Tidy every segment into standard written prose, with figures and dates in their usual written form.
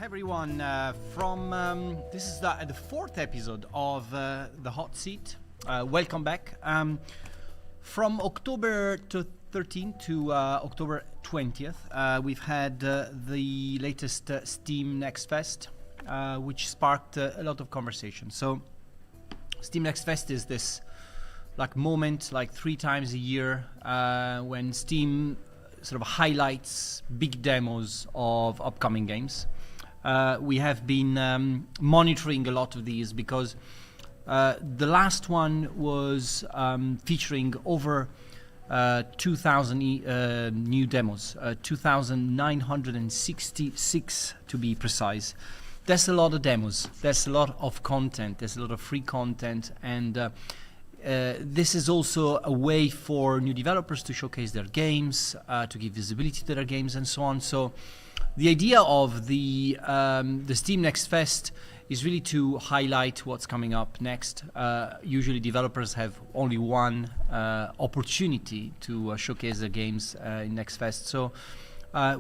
everyone. This is the fourth episode of the Hot Seat. Welcome back. From October 13th to October 20th, we've had the latest Steam Next Fest, which sparked a lot of conversation. So, Steam Next Fest is this moment 3 times a year when Steam sort of highlights big demos of upcoming games. We have been monitoring a lot of these because the last one was featuring over 2,000 new demos, 2,966 to be precise. That's a lot of demos, there's a lot of content, there's a lot of free content, and this is also a way for new developers to showcase their games, to give visibility to their games, and so on. So the idea of the Steam Next Fest is really to highlight what's coming up next. Usually developers have only one opportunity to showcase their games in Next Fest. So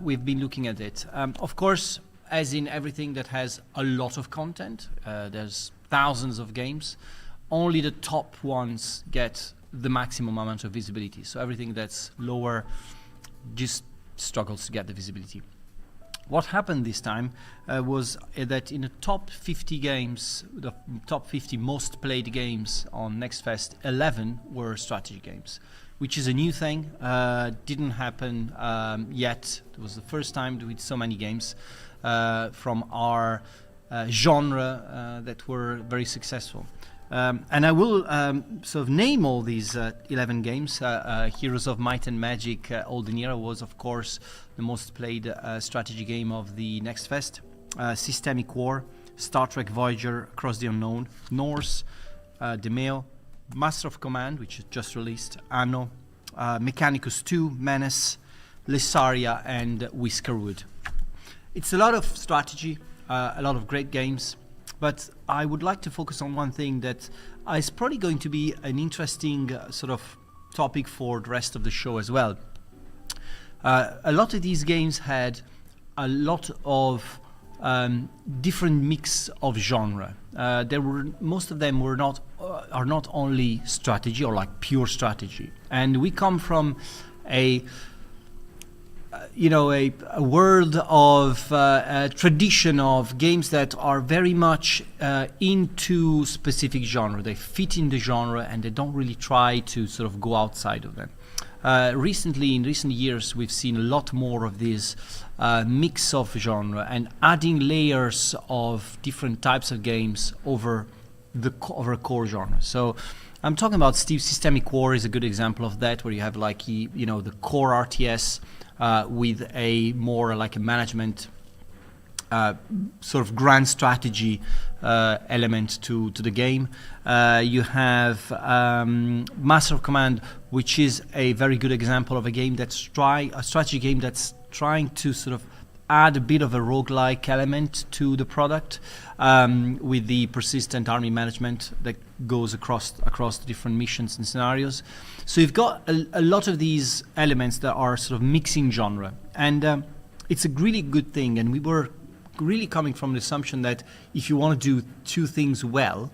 we've been looking at it. Of course, as in everything that has a lot of content, there's thousands of games. Only the top ones get the maximum amount of visibility. So everything that's lower just struggles to get the visibility. What happened this time was that in the top 50 games, the top 50 most played games on Next Fest, 11 were strategy games, which is a new thing. Didn't happen yet. It was the first time with so many games from our genre that were very successful. And I will sort of name all these 11 games. Heroes of Might and Magic Olden Era was, of course, the most played strategy game of the Next Fest. Systemic War, Star Trek Voyager, Across the Unknown, Norse, Demeo, Master of Command, which is just released, Anno, Mechanicus 2, Menace, Lysaria, and Whiskerwood. It's a lot of strategy, a lot of great games. But I would like to focus on one thing that is probably going to be an interesting sort of topic for the rest of the show as well. A lot of these games had a lot of different mix of genre. Most of them are not only strategy or pure strategy, and we come from a world of tradition of games that are very much into specific genre. They fit in the genre and they don't really try to sort of go outside of them. In recent years, we've seen a lot more of this mix of genre and adding layers of different types of games over a core genre. So I'm talking about Systemic War is a good example of that, where you have the core RTS with a more like a management sort of grand strategy element to the game. You have Master of Command, which is a very good example of a strategy game that's trying to sort of add a bit of a roguelike element to the product, with the persistent army management that goes across the different missions and scenarios. So you've got a lot of these elements that are sort of mixing genre, and it's a really good thing. And we were really coming from the assumption that if you want to do two things well,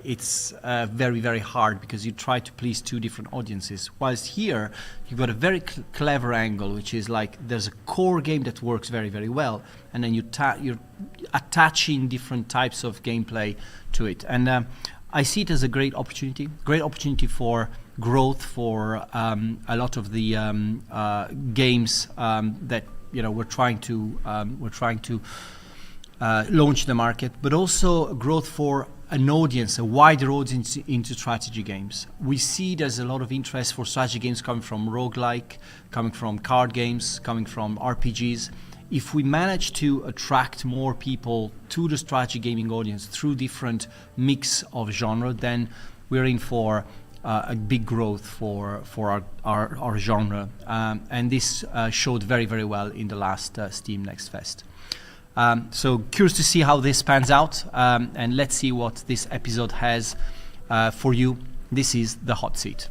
it's very, very hard because you try to please two different audiences. Whilst here, you've got a very clever angle, which is there's a core game that works very, very well, and then you're attaching different types of gameplay to it. And I see it as a great opportunity for growth for a lot of the games that we're trying to launch the market, but also growth for an audience, a wider audience into strategy games. We see there's a lot of interest for strategy games coming from roguelike, coming from card games, coming from RPGs. If we manage to attract more people to the strategy gaming audience through different mix of genre, then we're in for a big growth for our genre. And this showed very, very well in the last Steam Next Fest. So curious to see how this pans out, and let's see what this episode has for you. This is the Hot Seat.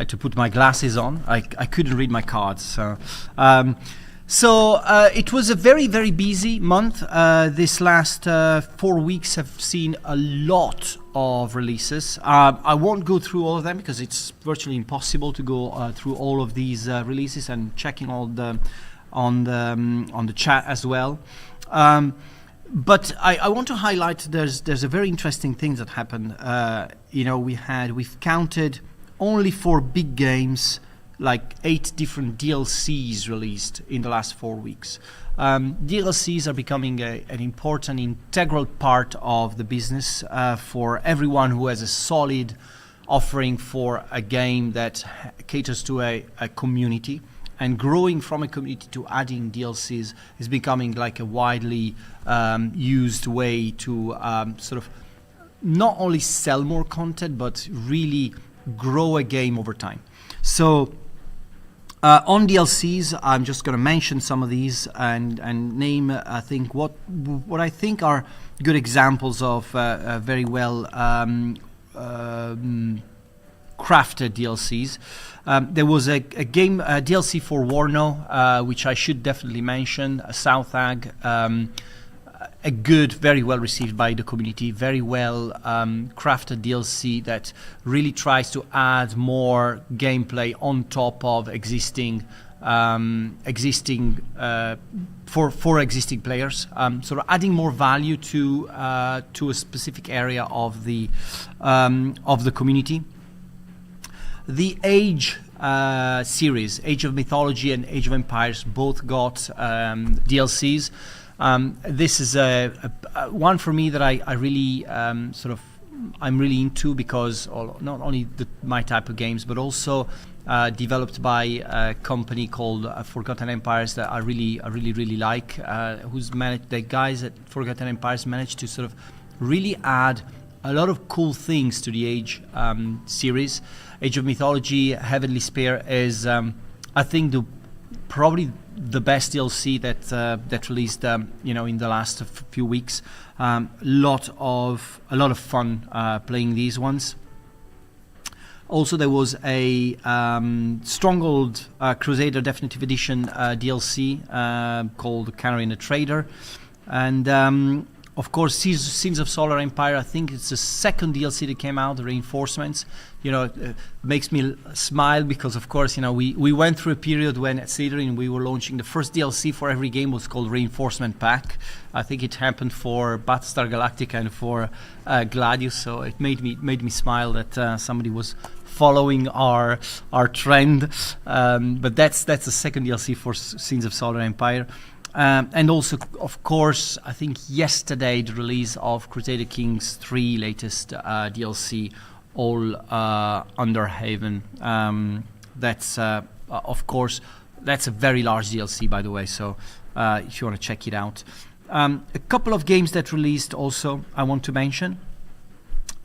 had to put my glasses on. I couldn't read my cards. So it was a very, very busy month. This last 4 weeks have seen a lot of releases. I won't go through all of them because it's virtually impossible to go through all of these releases, and checking all the on the chat as well. But I want to highlight there's a very interesting thing that happened. We've counted only for big games like 8 different DLCs released in the last 4 weeks. DLCs are becoming an important, integral part of the business for everyone who has a solid offering for a game that caters to a community. And growing from a community to adding DLCs is becoming like a widely used way to sort of not only sell more content, but really grow a game over time. So on DLCs, I'm just going to mention some of these and name, I think, what I think are good examples of very well crafted DLCs. There was a game DLC for Warno, which I should definitely mention, South Ag. A good, very well received by the community, very well crafted DLC that really tries to add more gameplay on top of existing for existing players, sort of adding more value to a specific area of the community. The Age series, Age of Mythology and Age of Empires, both got DLCs. This is one for me that I really I'm really into, because not only my type of games, but also developed by a company called Forgotten Empires that I really like. The guys at Forgotten Empires managed to sort of really add a lot of cool things to the Age series. Age of Mythology, Heavenly Spear is, I think, probably the best DLC that released, in the last few weeks. A lot of fun playing these ones. Also, there was a Stronghold Crusader Definitive Edition DLC called Canary and the Trader, and of course, Sins of Solar Empire. I think it's the second DLC that came out, the Reinforcements. It makes me smile because, of course, we went through a period when at Slitherine we were launching the first DLC for every game was called Reinforcement Pack. I think it happened for Battlestar Galactica and for Gladius, so it made me smile that somebody was following our trend. But that's the second DLC for Sins of Solar Empire. And also, of course, I think yesterday the release of Crusader Kings 3 latest DLC, all under Haven. That's of course, that's a very large DLC, by the way. So if you want to check it out, a couple of games that released also I want to mention.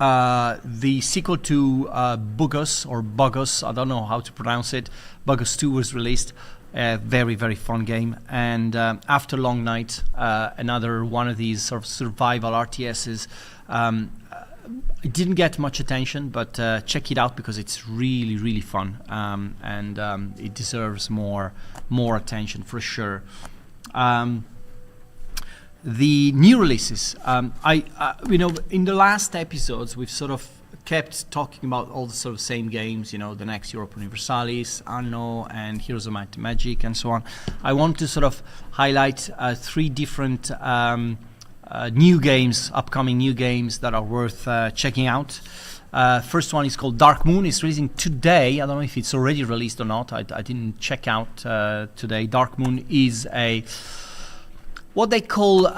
The sequel to Bugus, I don't know how to pronounce it. Bugus 2 was released. Very, very fun game. And After Long Night, another one of these sort of survival RTSs. It didn't get much attention, but check it out because it's really, really fun, and it deserves more attention for sure. The new releases, in the last episodes we've sort of kept talking about all the sort of same games, the next Europa Universalis, Anno, and Heroes of Might and Magic, and so on. I want to sort of highlight 3 different upcoming new games that are worth checking out. First one is called Dark Moon. It's releasing today. I don't know if it's already released or not. I didn't check out today. Dark Moon is what they call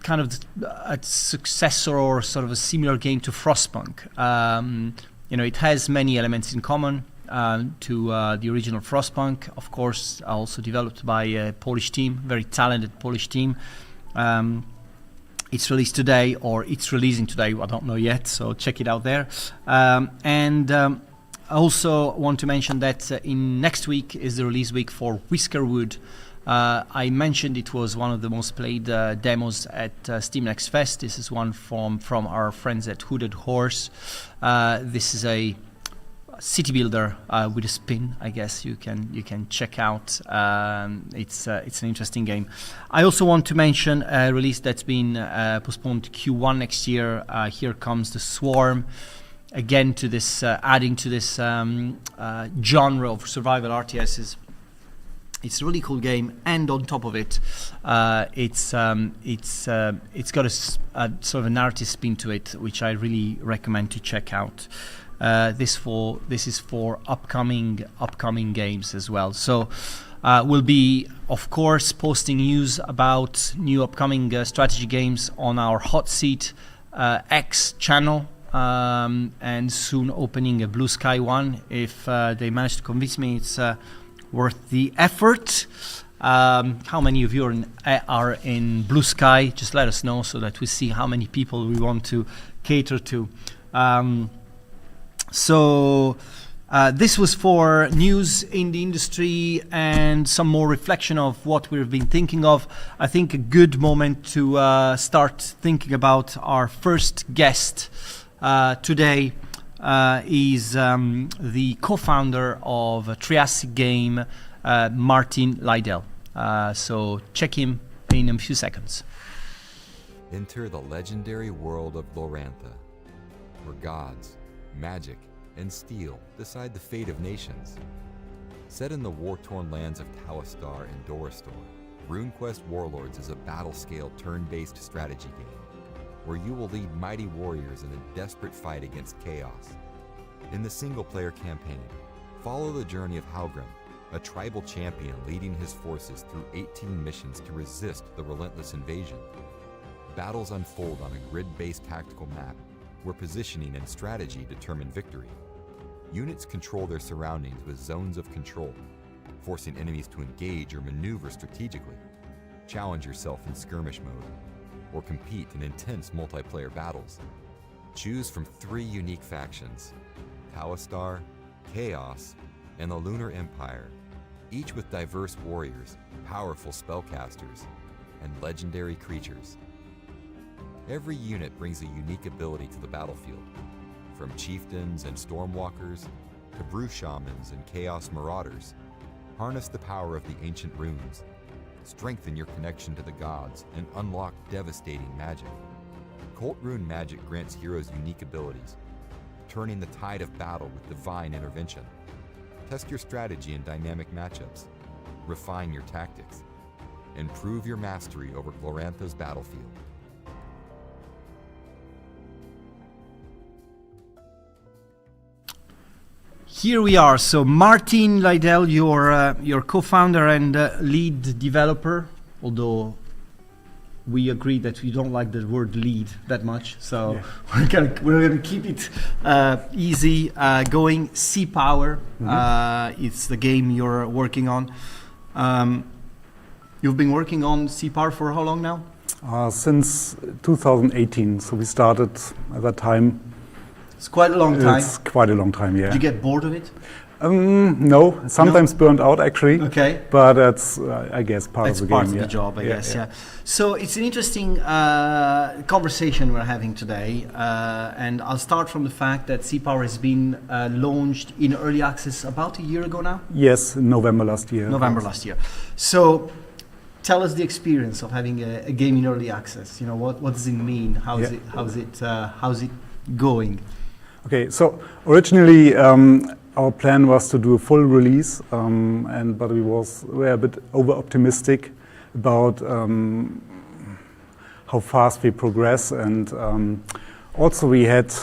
kind of a successor or sort of a similar game to Frostpunk. It has many elements in common to the original Frostpunk. Of course, also developed by a Polish team, very talented Polish team. It's released today, or it's releasing today. I don't know yet, so check it out there. And I also want to mention that in next week is the release week for Whiskerwood. I mentioned it was one of the most played demos at Steam Next Fest. This is one from our friends at Hooded Horse. This is a city builder with a spin. I guess you can check out. It's an interesting game. I also want to mention a release that's been postponed to Q1 next year. Here Comes the Swarm. Again, to this adding to this genre of survival RTSs. It's a really cool game, and on top of it, it's got a sort of a narrative spin to it, which I really recommend to check out. This is for upcoming games as well. So we'll be, of course, posting news about new upcoming strategy games on our Hot Seat X channel, and soon opening a Blue Sky one. If they manage to convince me, it's worth the effort. How many of you are in Blue Sky? Just let us know so that we see how many people we want to cater to. So this was for news in the industry and some more reflection of what we've been thinking of. I think a good moment to start thinking about our first guest today. Is the co-founder of a Triassic game, Martin Leidel. So check him in a few seconds. Enter the legendary world of Glorantha, where gods, magic, and steel decide the fate of nations. Set in the war-torn lands of Talistar and Dorastor, RuneQuest Warlords is a battle-scale turn-based strategy game, where you will lead mighty warriors in a desperate fight against chaos. In the single-player campaign, follow the journey of Halgrim, a tribal champion leading his forces through 18 missions to resist the relentless invasion. Battles unfold on a grid-based tactical map, where positioning and strategy determine victory. Units control their surroundings with zones of control, forcing enemies to engage or maneuver strategically. Challenge yourself in skirmish mode, or compete in intense multiplayer battles. Choose from 3 unique factions, Talistar, Chaos, and the Lunar Empire, each with diverse warriors, powerful spellcasters, and legendary creatures. Every unit brings a unique ability to the battlefield, from chieftains and stormwalkers to brew shamans and chaos marauders. Harness the power of the ancient runes, strengthen your connection to the gods, and unlock devastating magic. Cult Rune magic grants heroes unique abilities, turning the tide of battle with divine intervention. Test your strategy in dynamic matchups, refine your tactics, and prove your mastery over Glorantha's battlefield. Here we are. So Martin Leidel, your co-founder and lead developer, although we agree that we don't like the word lead that much, so yeah. we're gonna keep it easy going. Sea Power, it's the game you're working on. You've been working on Sea Power for how long now? Since 2018. So we started at that time. It's quite a long time. It's quite a long time, yeah. Did you get bored of it? No, sometimes burned out actually. Okay. But that's, I guess, part of the game. It's part of the job, I guess, yeah. So it's an interesting conversation we're having today. And I'll start from the fact that Sea Power has been launched in early access about a year ago now? Yes, in November last year. Last year. So tell us the experience of having a game in early access. You know, what does it mean? How's it going? Okay, so originally our plan was to do a full release, but we were a bit over-optimistic about how fast we progress, and also we had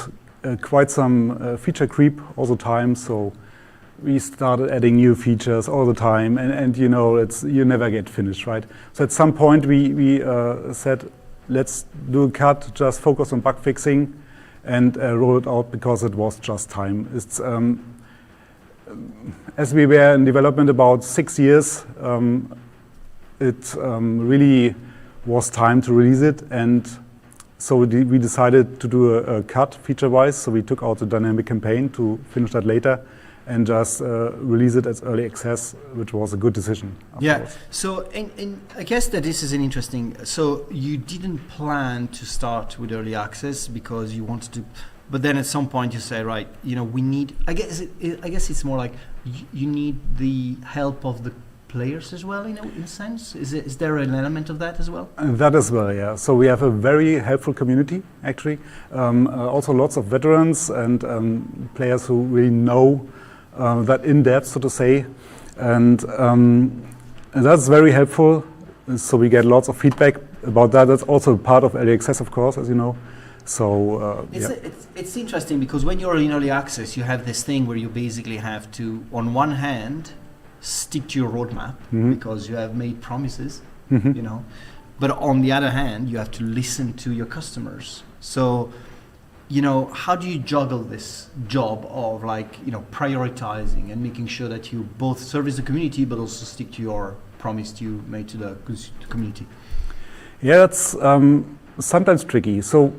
quite some feature creep all the time, so we started adding new features all the time, and you know, you never get finished, right? So at some point we said, let's do a cut, just focus on bug fixing, and roll it out because it was just time. It's as we were in development about 6 years, it really was time to release it, and so we decided to do a cut feature-wise. So we took out the dynamic campaign to finish that later, and just release it as early access, which was a good decision. Yeah. So, and I guess that this is an interesting. So you didn't plan to start with early access because you wanted to But then at some point you say, right, we need. I guess it's more like you need the help of the players as well, in a sense. Is there an element of that as well? That as well, yeah. So we have a very helpful community, actually. Also lots of veterans and players who really know that in depth, so to say, and that's very helpful. So we get lots of feedback about that. That's also part of early access, of course, as you know. So it's interesting because when you're in early access, you have this thing where you basically have to, on one hand, stick to your roadmap because you have made promises, but on the other hand, you have to listen to your customers. So, how do you juggle this job of prioritizing and making sure that you both service the community but also stick to your promise you made to the community? Yeah, that's sometimes tricky. So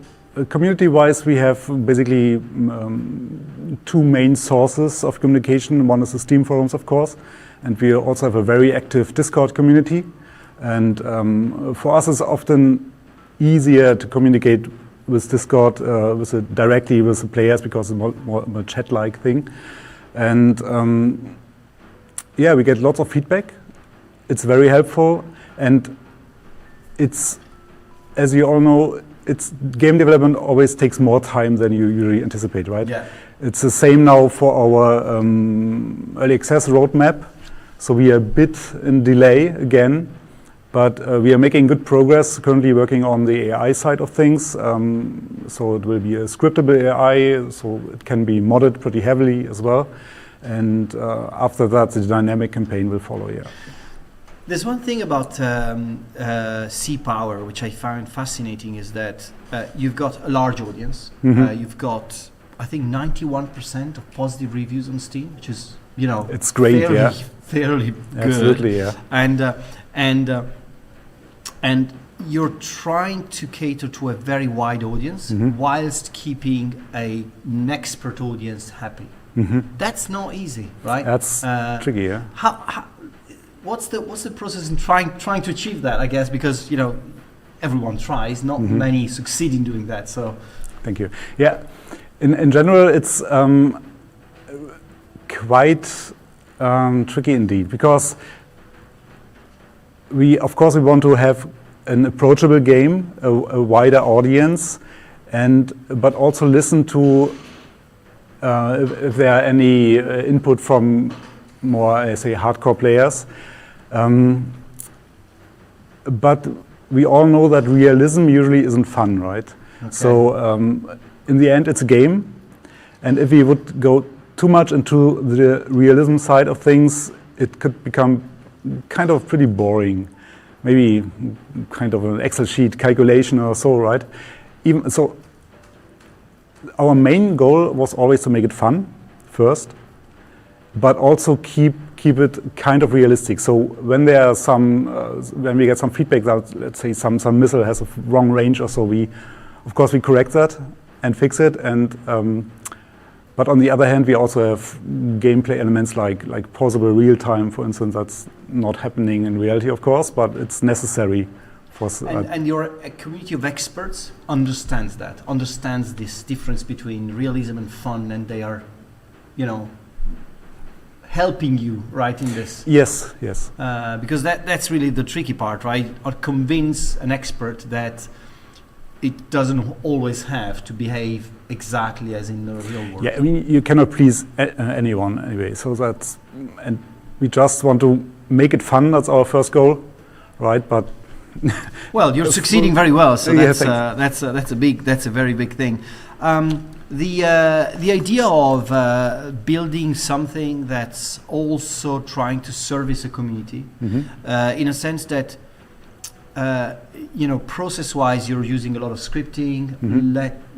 community-wise, we have basically two main sources of communication. One is the Steam forums, of course, and we also have a very active Discord community. And for us, it's often easier to communicate with Discord directly with the players because it's more a chat-like thing. And we get lots of feedback. It's very helpful, and it's, as you all know, game development always takes more time than you usually anticipate, right? Yeah. It's the same now for our early access roadmap. So we are a bit in delay again, but we are making good progress. Currently working on the AI side of things. So it will be a scriptable AI, so it can be modded pretty heavily as well. And after that, the dynamic campaign will follow. Yeah. There's one thing about C Power which I find fascinating is that you've got a large audience. You've got, I think, 91% of positive reviews on Steam, which is, it's great, fairly good. Absolutely, yeah. And you're trying to cater to a very wide audience whilst keeping an expert audience happy. That's not easy, right? That's tricky, yeah. How what's the process in trying to achieve that? I guess because everyone tries, not many succeed in doing that. So, thank you. Yeah, in general, it's quite tricky indeed because we want to have an approachable game, a wider audience, but also listen to if there are any input from more, I say, hardcore players. But we all know that realism usually isn't fun, right? Okay. So in the end, it's a game. And if we would go too much into the realism side of things, it could become kind of pretty boring. Maybe kind of an Excel sheet calculation or so, right? Even so, our main goal was always to make it fun first, but also keep it kind of realistic. So when there are when we get some feedback that, let's say, some missile has a wrong range or so, of course we correct that and fix it. And but on the other hand, we also have gameplay elements like pausable real time, for instance. That's not happening in reality, of course, but it's necessary. And your community of experts understands this difference between realism and fun, and they are, helping you, right, in this. Yes. Because that's really the tricky part, right? Or convince an expert that it doesn't always have to behave exactly as in the real world. Yeah, I mean, you cannot please anyone anyway. So and we just want to make it fun. That's our first goal, right? But well, you're succeeding very well. So that's a very big thing. The idea of building something that's also trying to service a community, in a sense that process-wise, you're using a lot of scripting,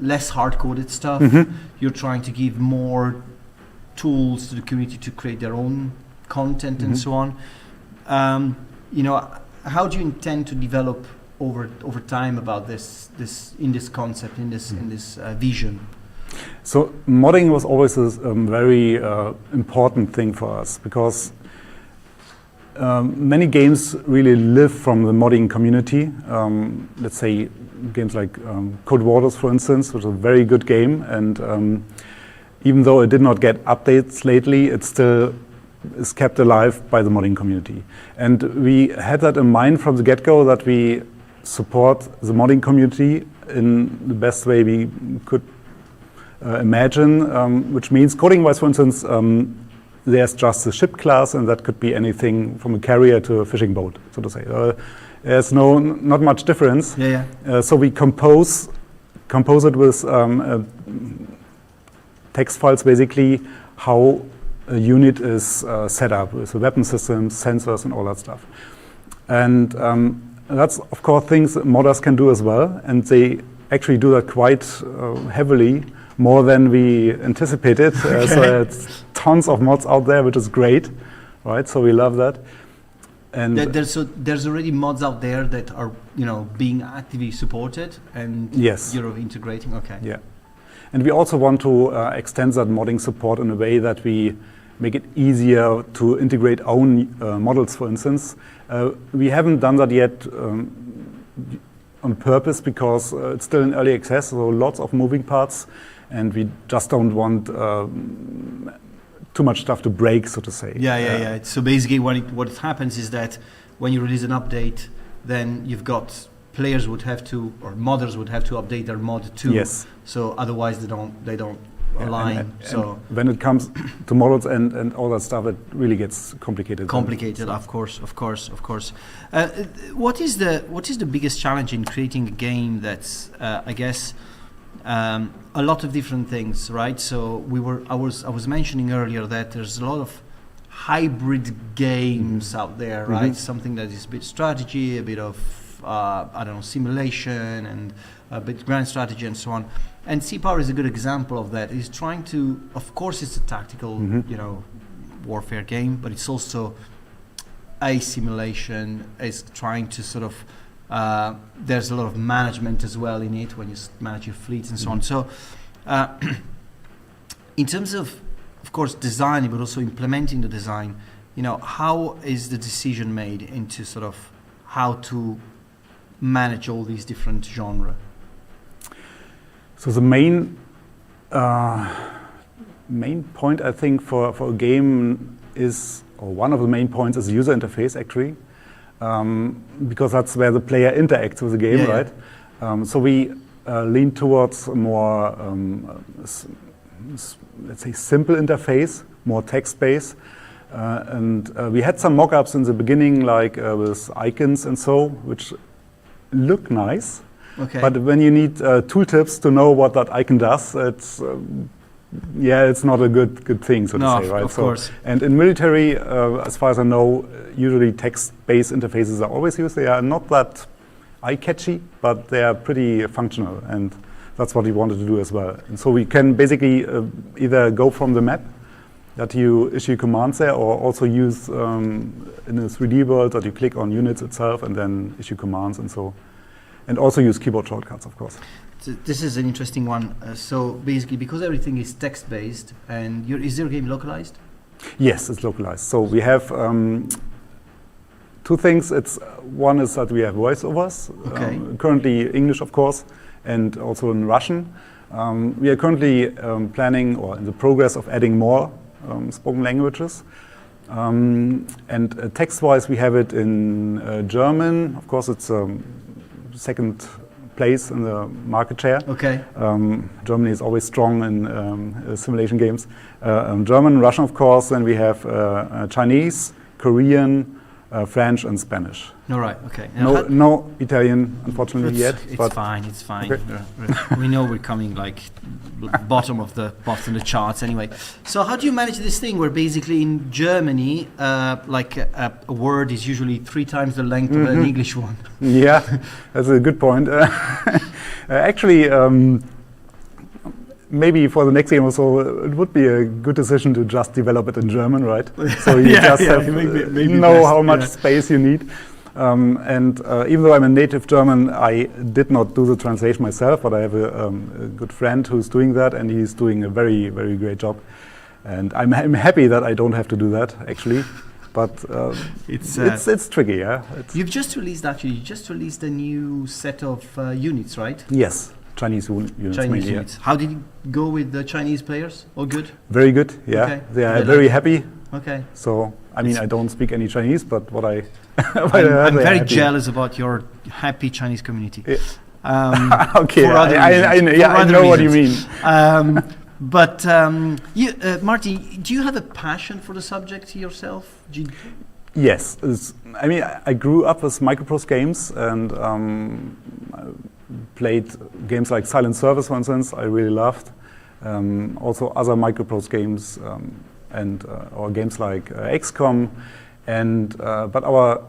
less hard-coded stuff. You're trying to give more tools to the community to create their own content and so on. How do you intend to develop over time about this concept, in this vision? So modding was always a very important thing for us because many games really live from the modding community. Let's say games like Code Waters, for instance, which is a very good game, and even though it did not get updates lately, it still is kept alive by the modding community. And we had that in mind from the get-go, that we support the modding community in the best way we could imagine, which means coding-wise, for instance, there's just a ship class, and that could be anything from a carrier to a fishing boat, so to say. There's not much difference. So we compose it with text files, basically, how a unit is set up with the weapon systems, sensors, and all that stuff. And that's, of course, things that modders can do as well, and they actually do that quite heavily, more than we anticipated. So there's tons of mods out there, which is great, right? So we love that. And there's already mods out there that are, being actively supported, and yes, you're integrating. Okay. Yeah, and we also want to extend that modding support in a way that we make it easier to integrate own models, for instance. We haven't done that yet on purpose, because it's still in early access, so lots of moving parts, and we just don't want too much stuff to break, so to say. Yeah. So basically what happens is that when you release an update, then you've got players would have to, or modders would have to update their mod too. Yes. So otherwise they don't align. And when it comes to models and all that stuff, it really gets complicated. Of course. What is the biggest challenge in creating a game that's I guess a lot of different things, right? So I was mentioning earlier that there's a lot of hybrid games out there, right? Something that is a bit strategy, a bit of simulation, and a bit grand strategy, and so on. And C-Power is a good example of that. It's trying to, of course, it's a tactical, warfare game, but it's also a simulation. It's trying to sort of there's a lot of management as well in it when you manage your fleets and so on. So in terms of course, designing, but also implementing the design, how is the decision made into sort of how to manage all these different genres? So the main point, I think, for a game is, or one of the main points is user interface, actually. Because that's where the player interacts with the game, right? So we lean towards a more, let's say, simple interface, more text-based. And we had some mock-ups in the beginning, like with icons and so, which look nice. Okay. But when you need tooltips to know what that icon does, it's not a good thing, so to say, right? Of course. And in military, as far as I know, usually text-based interfaces are always used. They are not that eye-catchy, but they are pretty functional, and that's what we wanted to do as well. And so we can basically either go from the map that you issue commands there, or also use in a 3D world that you click on units itself and then issue commands, and so. And also use keyboard shortcuts, of course. So this is an interesting one. So basically, because everything is text-based, and is your game localized? Yes, it's localized. So we have two things. One is that we have voiceovers. Okay. Currently English, of course, and also in Russian. We are currently planning, or in the progress of adding more spoken languages. And text-wise, we have it in German. Of course, it's second place in the market share. Okay. Germany is always strong in simulation games. German, Russian, of course. Then we have Chinese, Korean, French, and Spanish. All right. Okay. No Italian, unfortunately, yet. It's fine. It's fine. Okay. We know we're coming like bottom of the charts anyway. So how do you manage this thing where basically in Germany, like a word is usually 3 times the length of an English one? Yeah, that's a good point. Actually, maybe for the next game or so, it would be a good decision to just develop it in German, right? So you maybe know how much space you need. And even though I'm a native German, I did not do the translation myself, but I have a good friend who's doing that, and he's doing a very, very great job. And I'm happy that I don't have to do that, actually. but it's tricky. Yeah, You've just released a new set of units, right? Yes, Chinese units. Chinese units. How did it go with the Chinese players? All good? Very good. Yeah, Okay. they are very happy. Okay. So I mean, I don't speak any Chinese, but what I I'm very jealous about your happy Chinese community. Yeah. Okay, I know what you mean. But Martin, do you have a passion for the subject yourself? Yes, I mean, I grew up with microprose games and I played games like Silent Service, for instance. I really loved. Also other microprose games or games like XCOM, but our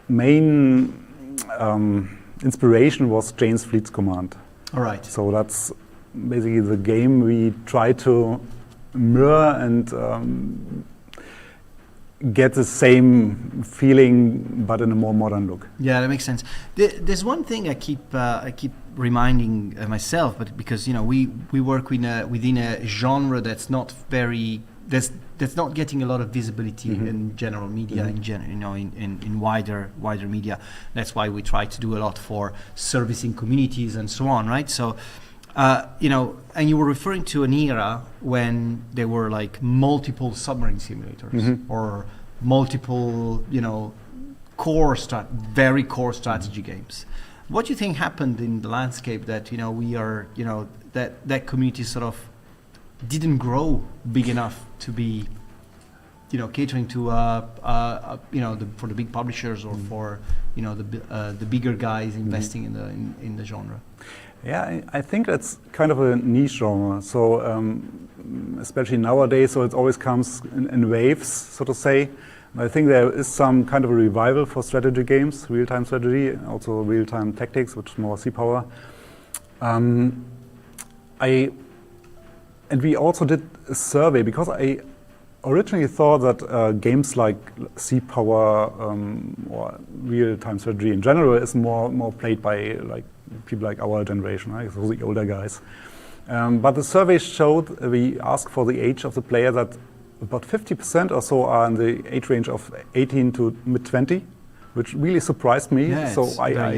main inspiration was Jane's Fleet's Command. All right. So that's basically the game we try to mirror and get the same feeling, but in a more modern look. Yeah, that makes sense. There's one thing I keep reminding myself, but because we work within a genre that's not that's not getting a lot of visibility in general media, in wider media. That's why we try to do a lot for servicing communities and so on, right? So, and you were referring to an era when there were like multiple submarine simulators or multiple, very core strategy games. What do you think happened in the landscape that that community sort of didn't grow big enough to be, catering to for the big publishers or for the bigger guys investing in the genre? Yeah, I think that's kind of a niche genre. So especially nowadays, so it always comes in waves, so to say. I think there is some kind of a revival for strategy games, real-time strategy, also real-time tactics, which is more Sea Power. And we also did a survey because I originally thought that games like Sea Power or real-time strategy in general is more played by like people like our generation, right? So the older guys. But the survey showed, we asked for the age of the player, that about 50% or so are in the age range of 18 to mid-20, which really surprised me. Yeah, so I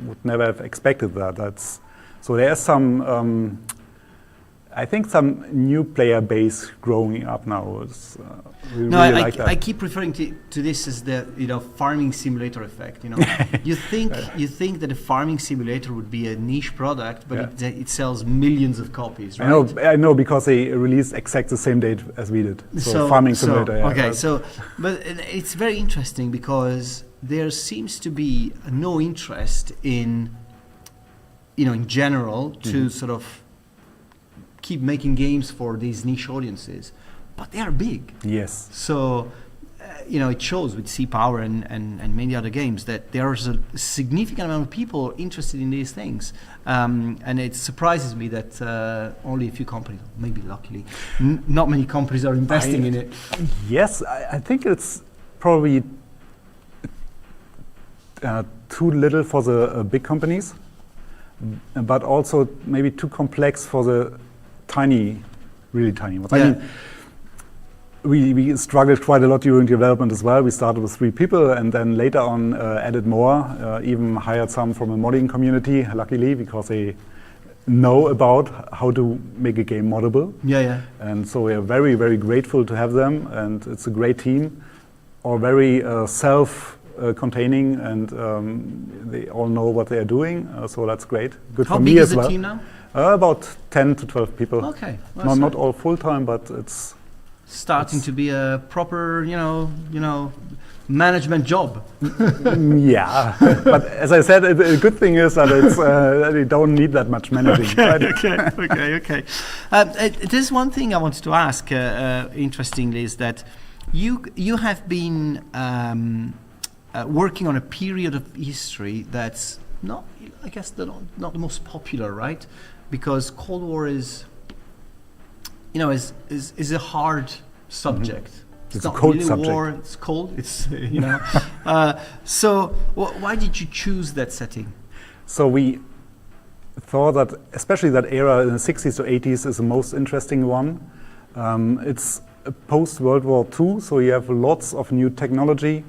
would never have expected that. So there's some, I think some new player base growing up now. I keep referring to this as the farming simulator effect. You think that a farming simulator would be a niche product, but it sells millions of copies, right? I know because they released exact the same date as we did. So farming simulator. But it's very interesting because there seems to be no interest in general to sort of keep making games for these niche audiences, but they are big. Yes. So, it shows with Sea Power and many other games that there's a significant amount of people interested in these things. And it surprises me that only a few companies, maybe luckily, not many companies are investing in it. Yes, I think it's probably too little for the big companies, but also maybe too complex for the really tiny ones. I mean, we struggled quite a lot during development as well. We started with 3 people and then later on added more, even hired some from a modding community, luckily, because they know about how to make a game moddable. Yeah. And so we are very, very grateful to have them, and it's a great team, all very self-containing, and they all know what they are doing, so that's great. Good for me as well. How big is the team now? About 10 to 12 people. Okay. Not all full-time, but it's starting to be a proper, management job. Yeah, but as I said, the good thing is that it's that you don't need that much managing. Okay. There's one thing I wanted to ask. Interestingly, is that you have been working on a period of history that's not, I guess, not the most popular, right? Because Cold War is a hard subject. It's not a cold really subject. War. It's cold. It's So why did you choose that setting? So we thought that, especially that era in the 60s to 80s, is the most interesting one. It's post World War II, so you have lots of new technology.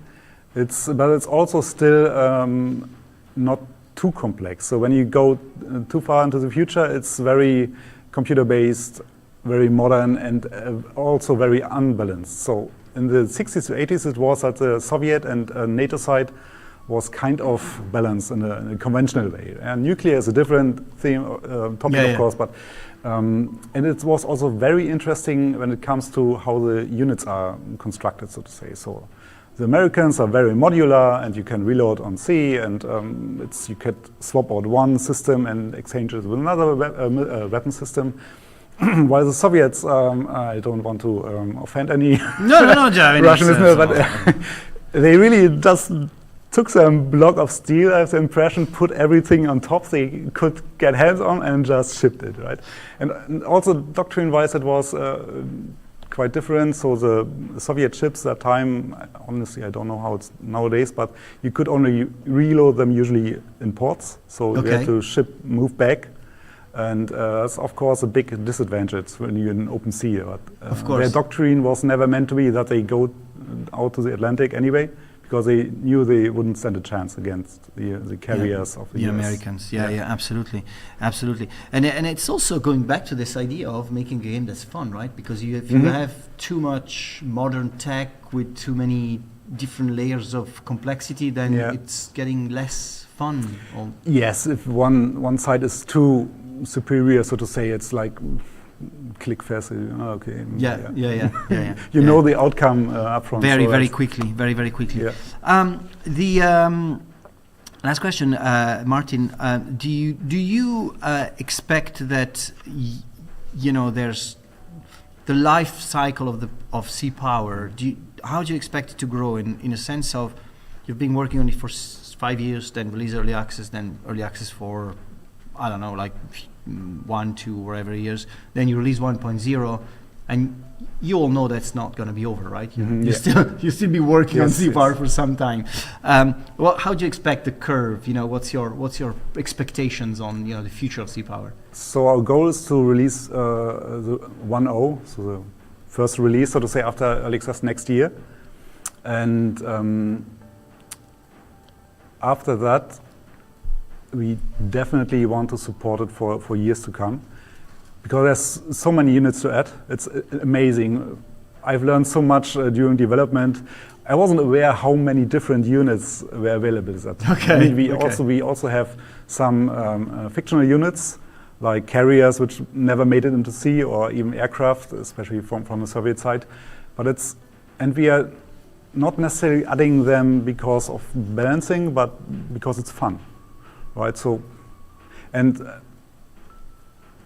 But it's also still not too complex. So when you go too far into the future, it's very computer-based, very modern, and also very unbalanced. So in the 60s to 80s, it was that the Soviet and NATO side was kind of balanced in a conventional way. And nuclear is a different topic, of course, but and it was also very interesting when it comes to how the units are constructed, so to say. So the Americans are very modular, and you can reload on C, and you could swap out one system and exchange it with another weapon system. While the Soviets, I don't want to offend any Russian listener, but they really just took some block of steel, I have the impression, put everything on top they could get hands on, and just shipped it, right? And also doctrine-wise, it was quite different. So the Soviet ships that time, honestly, I don't know how it's nowadays, but you could only reload them usually in ports. So you had to move back. And that's, of course, a big disadvantage when you're in open sea. But, of course. Their doctrine was never meant to be that they go out to the Atlantic anyway, because they knew they wouldn't stand a chance against the carriers of the US. Americans. Yeah, absolutely. And it's also going back to this idea of making a game that's fun, right? Because if you have too much modern tech with too many different layers of complexity, then it's getting less fun. Yes, if one side is too superior, so to say, it's like click fast. Okay. You know the outcome upfront. Very quickly. Yeah. The last question, Martin. Do you expect that there's the life cycle of Sea Power? How do you expect it to grow in a sense of you've been working on it for 5 years, then release early access for I don't know, like 1, 2, whatever years. Then you release 1.0, and you all know that's not going to be over, right? You still be working on Sea Power for some time. How do you expect the curve? What's your expectations on the future of Sea Power? So our goal is to release the 1.0, so the first release, so to say, after early access next year, and after that, we definitely want to support it for years to come, because there's so many units to add. It's amazing. I've learned so much during development. I wasn't aware how many different units were available. Okay. We also have some fictional units, like carriers, which never made it into sea, or even aircraft, especially from the Soviet side. And we are not necessarily adding them because of balancing, but because it's fun. Right, so, and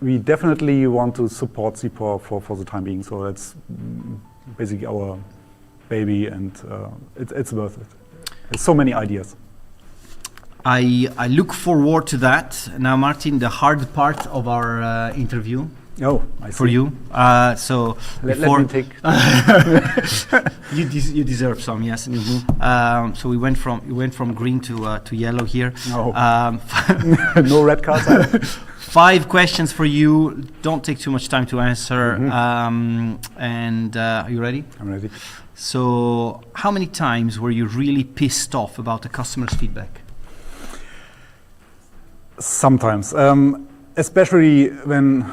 we definitely want to support Sea Power for the time being. So that's basically our baby, and it's worth it. There's so many ideas. I look forward to that. Now, Martin, the hard part of our interview. Oh, I see. For you. So let me take. You deserve some, yes. So we went from green to yellow here. No. No red cards. 5 questions for you. Don't take too much time to answer. And are you ready? I'm ready. So, how many times were you really pissed off about the customer's feedback? Sometimes. Especially when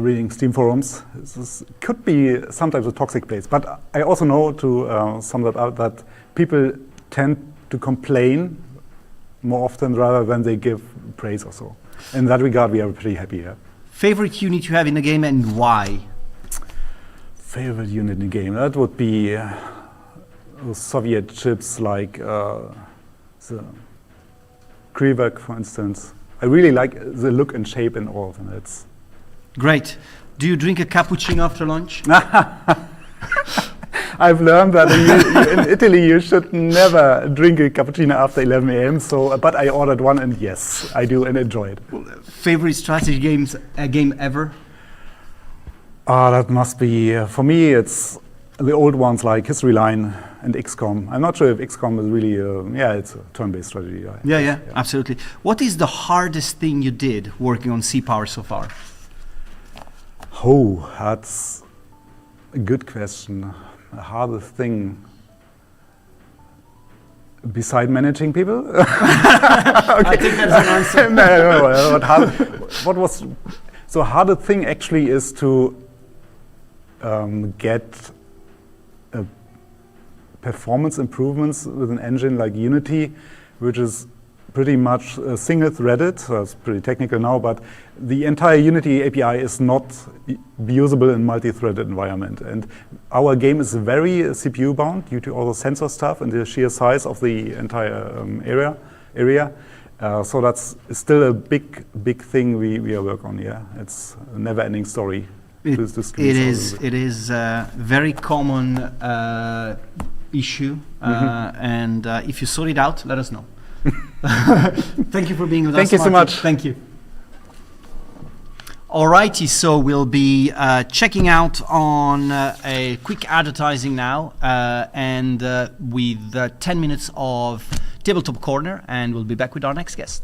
reading Steam forums, this could be sometimes a toxic place. But I also know, to sum that out, that people tend to complain more often rather than they give praise or so. In that regard, we are pretty happy here. Favorite unit you have in the game and why? Favorite unit in the game? That would be Soviet ships like the Triassic, for instance. I really like the look and shape and all of them. It's great. Do you drink a cappuccino after lunch? I've learned that in Italy you should never drink a cappuccino after 11 a.m. So, but I ordered one, and yes, I do and enjoy it. Favorite strategy game ever? That must be for me. It's the old ones like History Line and XCOM. I'm not sure if XCOM is really, it's a turn-based strategy. Yeah, absolutely. What is the hardest thing you did working on Sea Power so far? Oh, that's A good question. The hardest thing beside managing people? I think that's an answer. No, what was so hardest thing actually is to get performance improvements with an engine like Unity, which is pretty much single-threaded. So it's pretty technical now, but the entire Unity API is not usable in multi-threaded environment. And our game is very CPU-bound due to all the sensor stuff and the sheer size of the entire area. So that's still a big thing we are working on. Yeah, it's a never-ending story. It is a very common issue, and if you sort it out, let us know. Thank you for being with us. Thank you so much. Thank you. Alrighty, so we'll be checking out on a quick advertising now, and with 10 minutes of Tabletop Corner, and we'll be back with our next guest.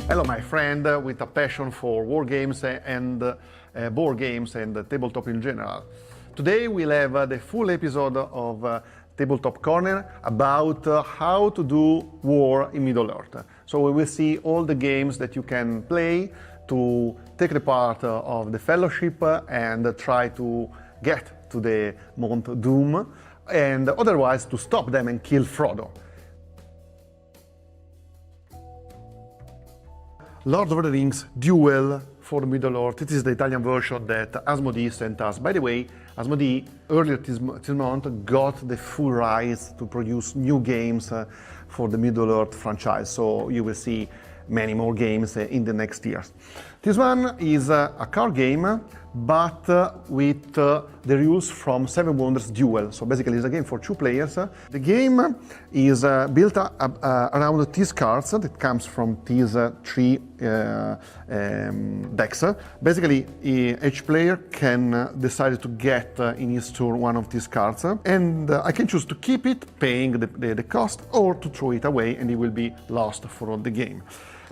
Hello, my friend with a passion for war games and board games and tabletop in general. Today we'll have the full episode of Tabletop Corner about how to do war in Middle-earth. So we will see all the games that you can play to take the part of the Fellowship and try to get to the Mount Doom, and otherwise to stop them and kill Frodo. Lord of the Rings Duel for Middle-earth. It is the Italian version that Asmodee sent us. By the way, Asmodee earlier this month got the full rights to produce new games for the Middle-earth franchise. So you will see many more games in the next years. This one is a card game, but with the rules from Seven Wonders Duel. So basically it's a game for 2 players. The game is built around these cards that comes from these 3 decks. Basically each player can decide to get in his turn one of these cards, and I can choose to keep it, paying the cost, or to throw it away and it will be lost for all the game.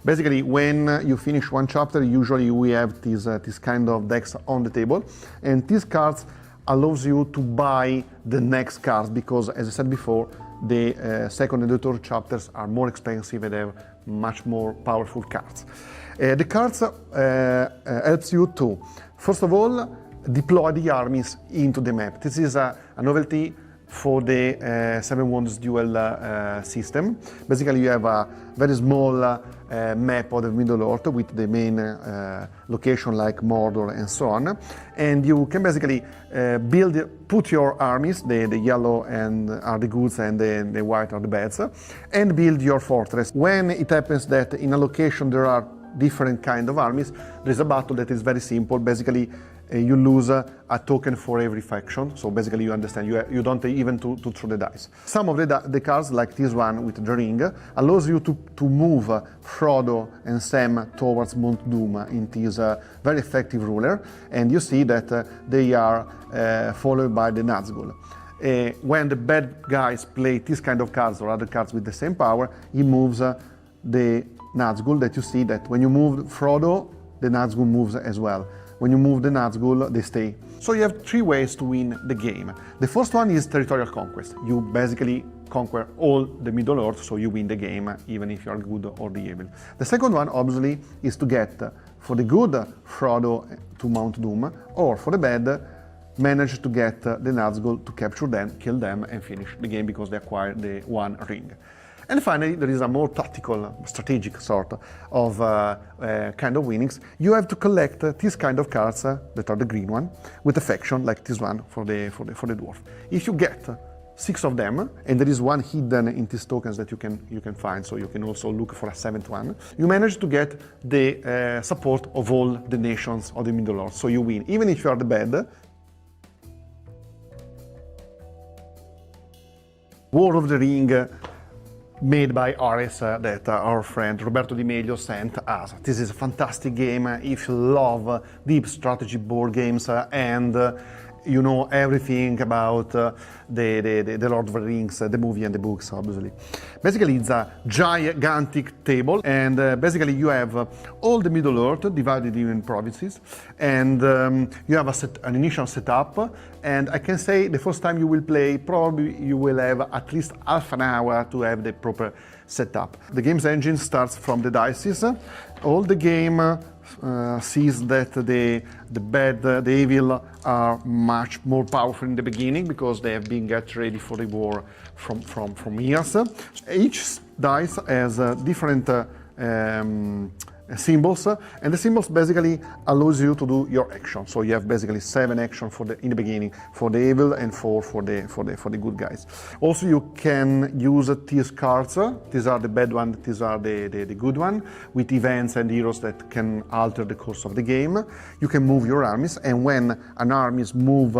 Basically, when you finish one chapter, usually we have this kind of decks on the table, and these cards allows you to buy the next cards because, as I said before, the second and the third chapters are more expensive and have much more powerful cards. The cards helps you to, first of all, deploy the armies into the map. This is a novelty for the Seven Wonders Duel system. Basically, you have a very small map of the Middle-earth with the main location like Mordor and so on, and you can basically put your armies, the yellow are the goods and the white are the bads, and build your fortress. When it happens that in a location there are different kind of armies, there is a battle that is very simple. Basically, you lose a token for every faction, so basically you understand, you don't even to throw the dice. Some of the cards, like this one with the ring, allows you to move Frodo and Sam towards Mount Doom in this very effective ruler, and you see that they are followed by the Nazgul. When the bad guys play this kind of cards or other cards with the same power, he moves the Nazgul, that you see that when you move Frodo, the Nazgul moves as well. When you move the Nazgul, they stay. So you have 3 ways to win the game. The first one is territorial conquest. You basically conquer all the Middle-earth, so you win the game, even if you are good or the evil. The second one, obviously, is to get, for the good, Frodo to Mount Doom, or for the bad, manage to get the Nazgul to capture them, kill them, and finish the game because they acquire the 1 ring. And finally, there is a more tactical, strategic sort of kind of winnings. You have to collect this kind of cards that are the green one with affection, like this one for the dwarf. If you get 6 of them, and there is one hidden in these tokens that you can find, so you can also look for a 7th one. You manage to get the support of all the nations of the Middle-earth, so you win, even if you are the bad. War of the Ring, made by Ares, that our friend Roberto Di Meglio sent us. This is a fantastic game if you love deep strategy board games and you know everything about the Lord of the Rings, the movie and the books, obviously. Basically, it's a gigantic table, and basically you have all the Middle-earth divided in provinces, and you have an initial setup, and I can say the first time you will play, probably you will have at least half an hour to have the proper setup. The game's engine starts from the dice. All the game sees that the bad, the evil are much more powerful in the beginning because they have been get ready for the war from years. Each dice has different symbols, and the symbols basically allows you to do your action. So you have basically 7 actions in the beginning for the evil and 4 for the good guys. Also, you can use these cards. These are the bad ones. These are the good one, with events and heroes that can alter the course of the game. You can move your armies, and when an army is moved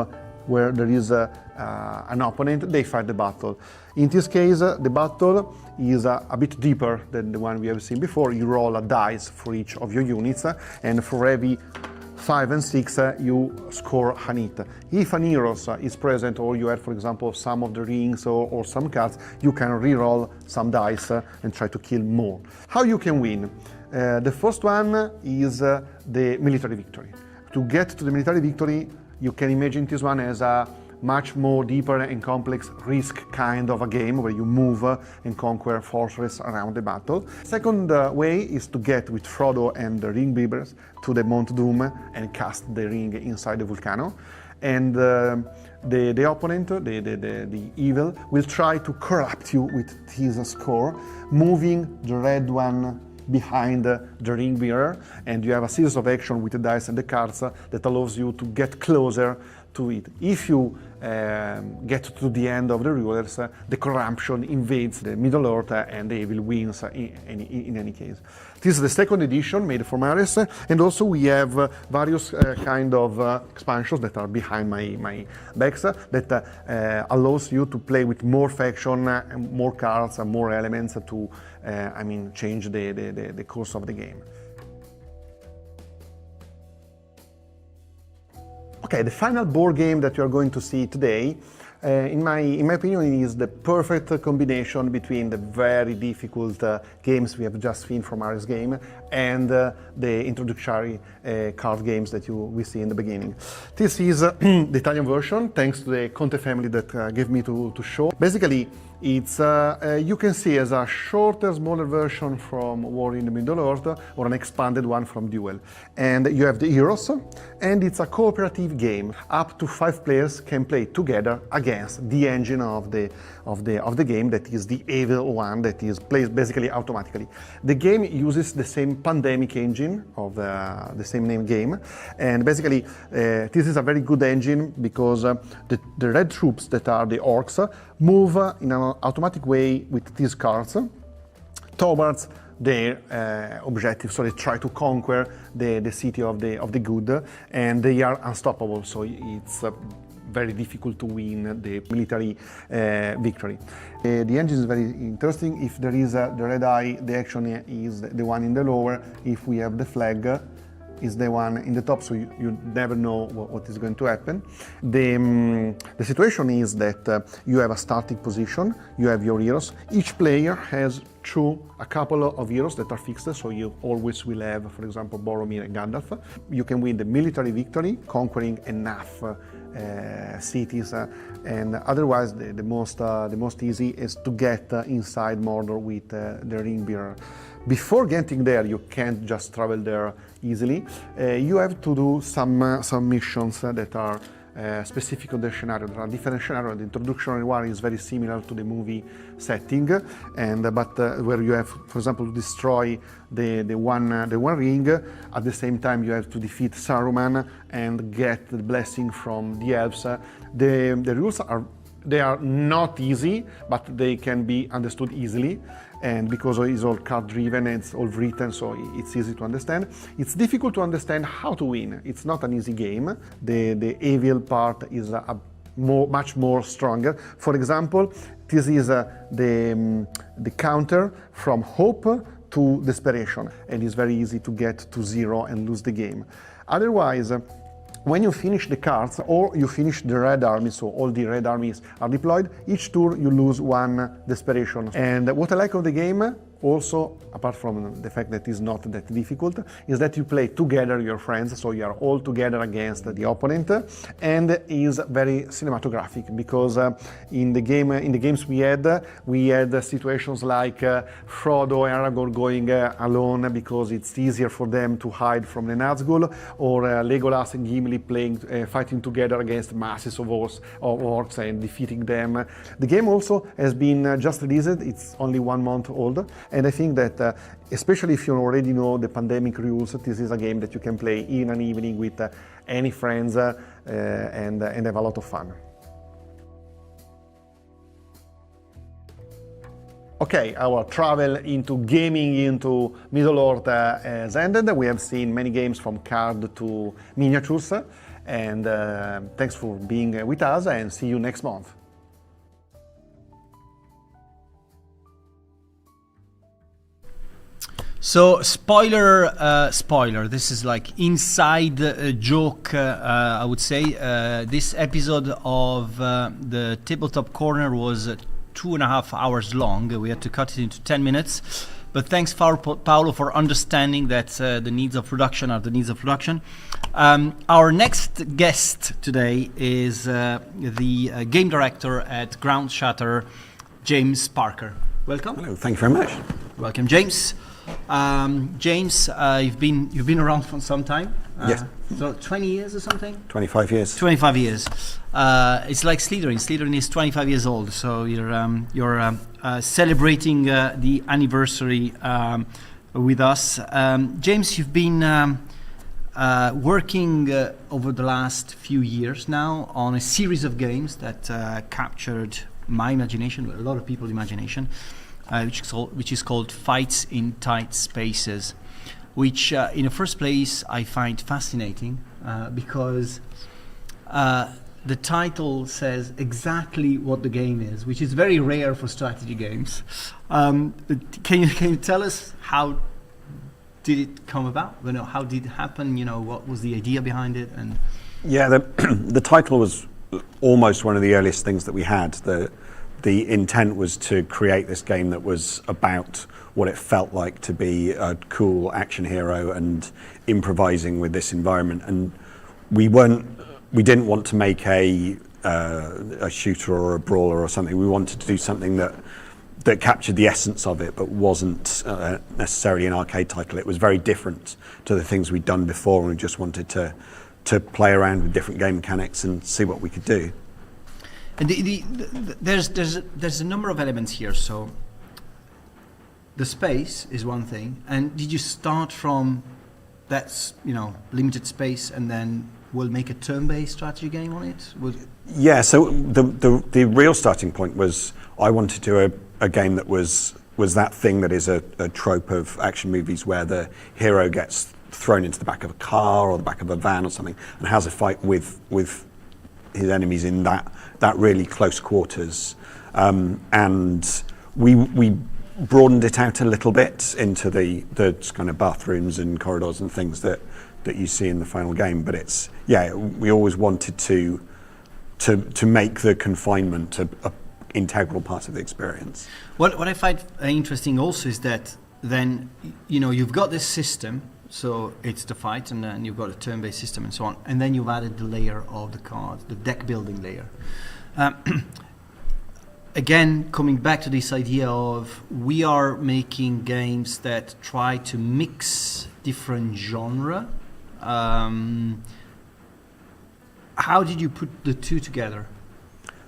where there is an opponent, they fight the battle. In this case, the battle is a bit deeper than the one we have seen before. You roll a dice for each of your units, and for every 5 and 6, you score an hit. If an hero is present, or you have, for example, some of the rings or some cards, you can re-roll some dice and try to kill more. How you can win? The first one is the military victory. To get to the military victory, you can imagine this one as a much more deeper and complex risk kind of a game where you move and conquer fortresses around the battle. Second way is to get with Frodo and the ring bearers to the Mount Doom and cast the ring inside the volcano. And the opponent, the evil, will try to corrupt you with his score, moving the red one behind the ring bearer, and you have a series of action with the dice and the cards that allows you to get closer to it. If you get to the end of the rulers, the corruption invades the Middle-earth and the evil wins in any case. This is the second edition made from Ares, and also we have various kind of expansions that are behind my backs that allows you to play with more faction, more cards and more elements to change the course of the game. Okay, the final board game that you are going to see today, in my opinion, is the perfect combination between the very difficult games we have just seen from Ares game and the introductory card games that we see in the beginning. This is the Italian version, thanks to the Conte family that gave me to show. Basically, it's you can see as a shorter, smaller version from War in the Middle-earth or an expanded one from Duel. And you have the heroes, and it's a cooperative game. Up to 5 players can play together against the engine of the game, that is the evil one that is played basically automatically. The game uses the same pandemic engine of the same name game, and basically this is a very good engine because the red troops that are the orcs move in an automatic way with these cards towards their objective. So they try to conquer the city of the good, and they are unstoppable. So it's very difficult to win the military victory. The engine is very interesting. If there is the red eye, the action is the one in the lower. If we have the flag, is the one in the top, so you never know what is going to happen. The situation is that you have a starting position, you have your heroes. Each player has a couple of heroes that are fixed, so you always will have, for example, Boromir and Gandalf. You can win the military victory, conquering enough cities, and otherwise the most easy is to get inside Mordor with the ring bearer. Before getting there, you can't just travel there easily. You have to do some missions that are specific of the scenario. There are different scenarios. The introductory one is very similar to the movie setting, but where you have, for example, to destroy the one ring. At the same time, you have to defeat Saruman and get the blessing from the elves. The rules are not easy, but they can be understood easily. And because it's all card-driven and it's all written, so it's easy to understand. It's difficult to understand how to win. It's not an easy game. The evil part is much more stronger. For example, this is the counter from hope to desperation, and it's very easy to get to 0 and lose the game. Otherwise, when you finish the cards or you finish the red army, so all the red armies are deployed, each tour you lose 1 desperation. And what I like of the game, also, apart from the fact that it's not that difficult, is that you play together your friends, so you are all together against the opponent, and is very cinematographic, because in the games we had situations like Frodo and Aragorn going alone because it's easier for them to hide from the Nazgul, or Legolas and Gimli fighting together against masses of orcs and defeating them. The game also has been just released. It's only 1 month old. And I think that, especially if you already know the pandemic rules, this is a game that you can play in an evening with any friends and have a lot of fun. Okay, our travel into gaming into Middle-earth has ended. We have seen many games from card to miniatures. And thanks for being with us, and see you next month. So spoiler, this is like inside joke, I would say. This episode of the Tabletop Corner was 2.5 hours long. We had to cut it into 10 minutes. But thanks, Paolo, for understanding that the needs of production are the needs of production. Our next guest today is the game director at Ground Shatter, James Parker. Welcome. Hello, thank you very much. Welcome, James. James, you've been around for some time. Yes. So 20 years or something? 25 years. 25 years. It's like Slitherine. Slitherine is 25 years old, so you're celebrating the anniversary with us. James, you've been working over the last few years now on a series of games that captured my imagination, a lot of people's imagination. Which is called Fights in Tight Spaces, which in the first place I find fascinating because the title says exactly what the game is, which is very rare for strategy games. Can you tell us how did it come about? How did it happen? What was the idea behind it? And yeah, the title was almost one of the earliest things that we had. The intent was to create this game that was about what it felt like to be a cool action hero and improvising with this environment. And we didn't want to make a shooter or a brawler or something. We wanted to do something that captured the essence of it, but wasn't necessarily an arcade title. It was very different to the things we'd done before, and we just wanted to play around with different game mechanics and see what we could do. And there's a number of elements here. So the space is one thing. And did you start from that limited space and then we'll make a turn-based strategy game on it? Yeah. So the real starting point was I wanted to do a game that was that thing that is a trope of action movies where the hero gets thrown into the back of a car or the back of a van or something and has a fight with his enemies in that really close quarters, and we broadened it out a little bit into the kind of bathrooms and corridors and things that you see in the final game. But we always wanted to make the confinement a integral part of the experience. What I find interesting also is that then you've got this system. So it's the fight, and then you've got a turn-based system and so on. And then you've added the layer of the cards, the deck-building layer. Again, coming back to this idea of we are making games that try to mix different genre. how did you put the two together?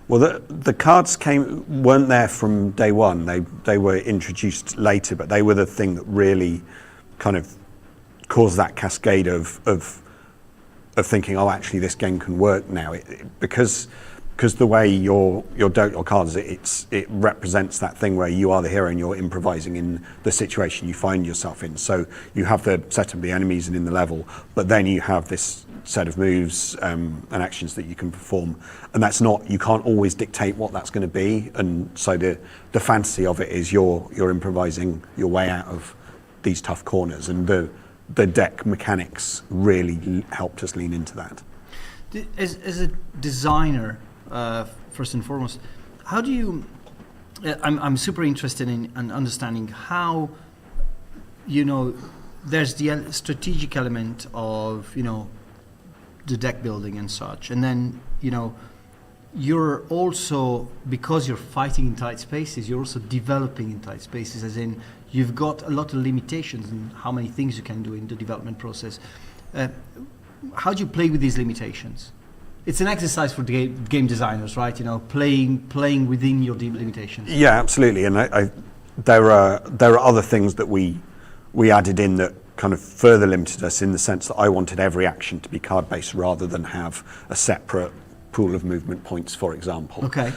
Well, the cards weren't there from day one. They were introduced later, but they were the thing that really kind of caused that cascade of thinking, oh, actually, this game can work now. Because the way you're dealt your cards, it represents that thing where you are the hero and you're improvising in the situation you find yourself in. So you have the set of the enemies and in the level, but then you have this set of moves and actions that you can perform, and you can't always dictate what that's going to be. And so the fantasy of it is you're improvising your way out of these tough corners, and the deck mechanics really helped us lean into that. As a designer, first and foremost, how do you? I'm super interested in understanding how, there's the strategic element of the deck building and such, and then you're also, because you're fighting in tight spaces, you're also developing in tight spaces, as in you've got a lot of limitations in how many things you can do in the development process. How do you play with these limitations? It's an exercise for the game designers, right? Playing within your limitations. Yeah, absolutely. And there are other things that we added in that kind of further limited us, in the sense that I wanted every action to be card-based rather than have a separate pool of movement points, for example. Okay.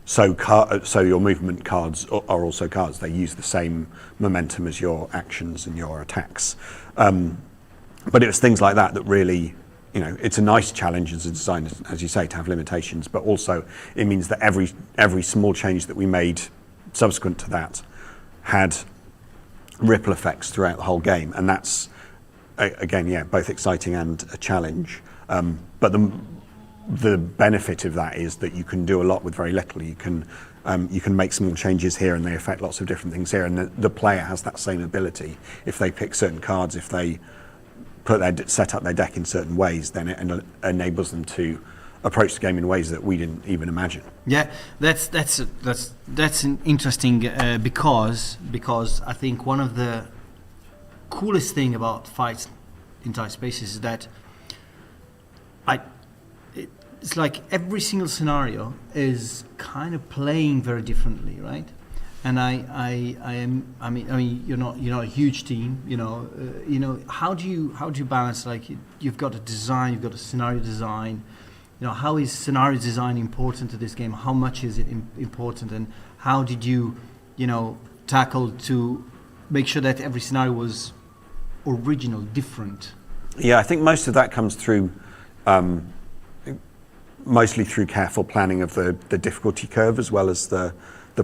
So your movement cards are also cards. They use the same momentum as your actions and your attacks. But it was things like that really, it's a nice challenge as a designer, as you say, to have limitations, but also it means that every small change that we made subsequent to that had ripple effects throughout the whole game, and that's again, both exciting and a challenge. But the benefit of that is that you can do a lot with very little. You can make small changes here, and they affect lots of different things here. And the player has that same ability. If they pick certain cards, if they set up their deck in certain ways, then it enables them to approach the game in ways that we didn't even imagine. Yeah, that's an interesting because I think one of the coolest thing about fights in tight spaces is that it's like every single scenario is kind of playing very differently, right? And I mean you're not a huge team, how do you balance, like, you've got a design, you've got a scenario design, how is scenario design important to this game? How much is it important, and how did you tackle to make sure that every scenario was original, different? Yeah, I think most of that comes through mostly through careful planning of the difficulty curve, as well as the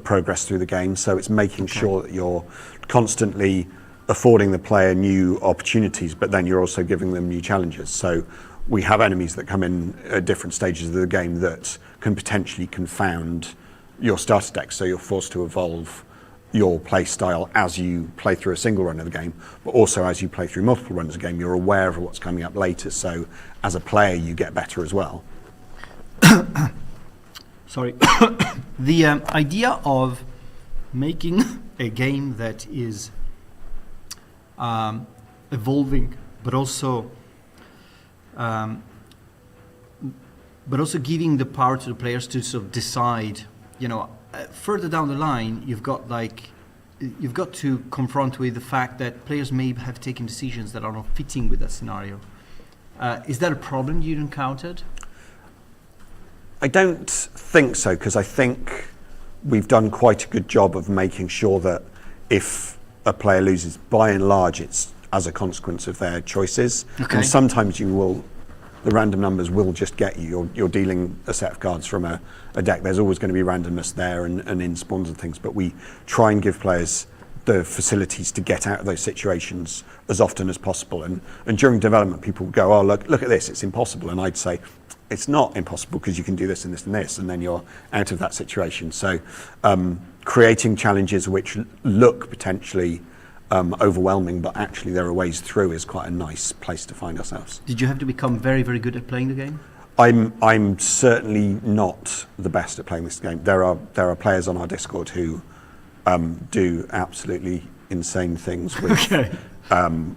progress through the game. So it's making sure that you're constantly affording the player new opportunities, but then you're also giving them new challenges. So we have enemies that come in at different stages of the game that can potentially confound your starter deck, so you're forced to evolve your play style as you play through a single run of the game, but also as you play through multiple runs of the game, you're aware of what's coming up later, so as a player you get better as well. Sorry. The idea of making a game that is evolving, but also giving the power to the players to sort of decide, further down the line, you've got to confront with the fact that players may have taken decisions that are not fitting with that scenario. Is that a problem you encountered? I don't think so, because I think we've done quite a good job of making sure that if a player loses, by and large, it's as a consequence of their choices. Okay. And sometimes the random numbers will just get you. You're dealing a set of cards from a deck. There's always going to be randomness there and in spawns and things, but we try and give players the facilities to get out of those situations as often as possible. And during development, people would go, oh, look at this, it's impossible. And I'd say, it's not impossible, because you can do this and this and this, and then you're out of that situation. So creating challenges which look potentially overwhelming, but actually there are ways through, is quite a nice place to find ourselves. Did you have to become very, very good at playing the game? I'm certainly not the best at playing this game. There are players on our Discord who do absolutely insane things with